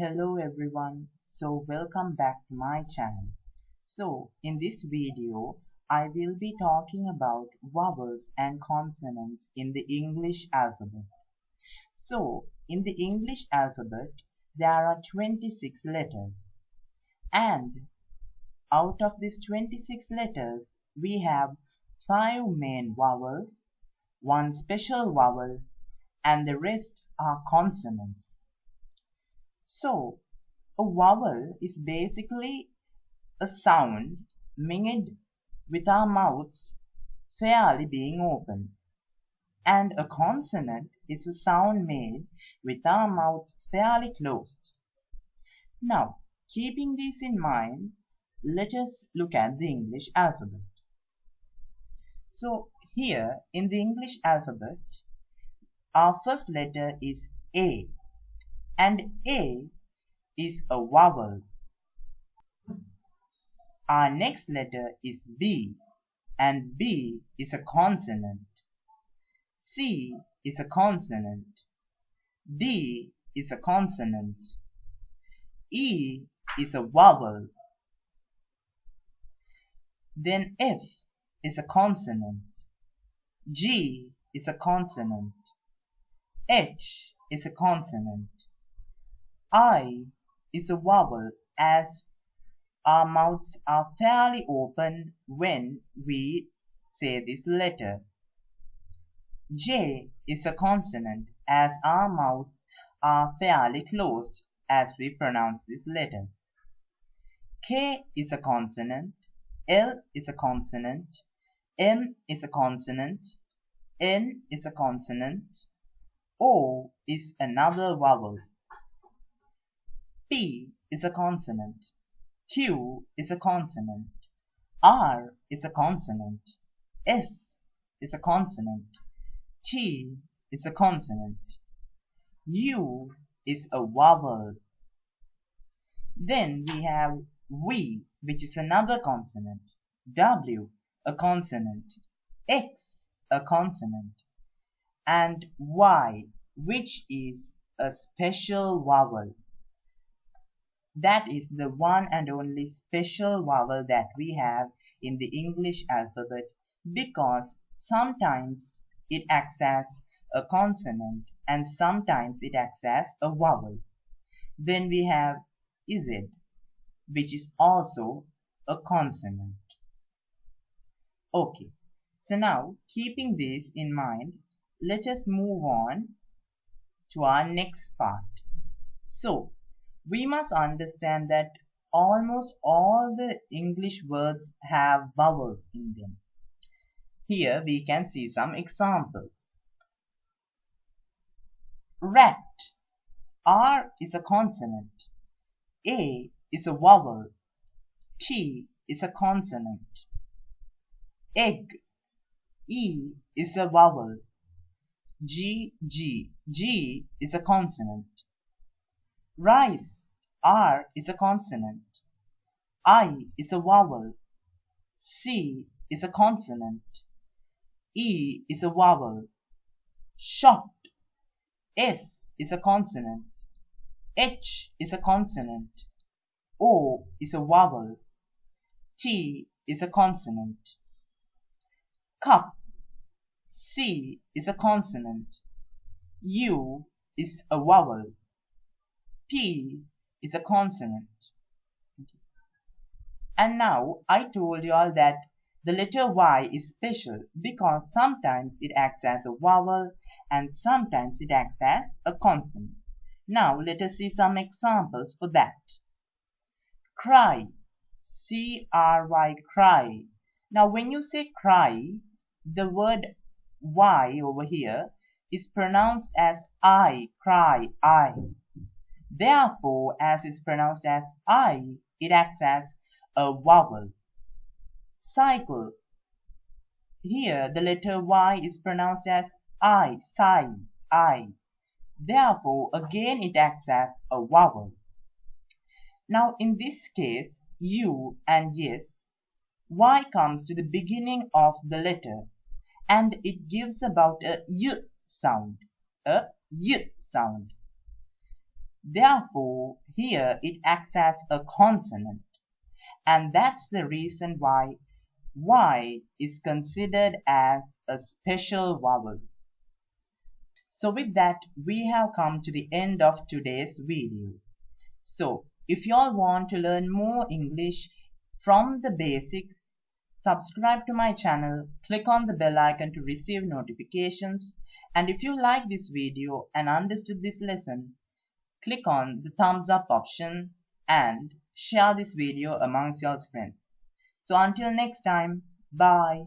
Hello everyone, welcome back to my channel. In this video I will be talking about vowels and consonants in the English alphabet. In the English alphabet there are 26 letters, and out of these 26 letters we have 5 main vowels, 1 special vowel, and the rest are consonants. A vowel is basically a sound made with our mouths fairly being open, and a consonant is a sound made with our mouths fairly closed. Now, keeping this in mind, let us look at the English alphabet. Here in the English alphabet, our first letter is A, and A is a vowel. Our next letter is B, and B is a consonant. C is a consonant. D is a consonant. E is a vowel. Then F is a consonant. G is a consonant. H is a consonant. I is a vowel, as our mouths are fairly open when we say this letter. J is a consonant, as our mouths are fairly closed as we pronounce this letter. K is a consonant. L is a consonant. M is a consonant. N is a consonant. O is another vowel. P is a consonant. Q is a consonant. R is a consonant. S is a consonant. T is a consonant. U is a vowel. Then we have V, which is another consonant. W, a consonant. X, a consonant. And Y, which is a special vowel. That is the one and only special vowel that we have in the English alphabet, because sometimes it acts as a consonant and sometimes it acts as a vowel. Then we have Z, which is also a consonant. Okay, so now keeping this in mind, let us move on to our next part. We must understand that almost all the English words have vowels in them. Here we can see some examples. Rat. R is a consonant. A is a vowel. T is a consonant. Egg. E is a vowel. G is a consonant. Rice. R is a consonant. I is a vowel. C is a consonant. E is a vowel. Shot. S is a consonant. H is a consonant. O is a vowel. T is a consonant. Cup. C is a consonant. U is a vowel. P is a consonant. And now I told you all that the letter Y is special because sometimes it acts as a vowel and sometimes it acts as a consonant. Now let us see some examples for that. Cry. C-R-Y, cry. Now when you say cry, the word Y over here is pronounced as I, cry, I. Therefore, as it's pronounced as I, it acts as a vowel. Cycle. Here the letter Y is pronounced as I, sigh, I. Therefore, again it acts as a vowel. Now in this case, U and yes, Y comes to the beginning of the letter and it gives about a Y sound. A Y sound. Therefore, here it acts as a consonant. And that's the reason why Y is considered as a special vowel. So with that, we have come to the end of today's video. So if you all want to learn more English from the basics, subscribe to my channel, click on the bell icon to receive notifications, and if you like this video and understood this lesson, click on the thumbs up option and share this video amongst your friends. So until next time, bye.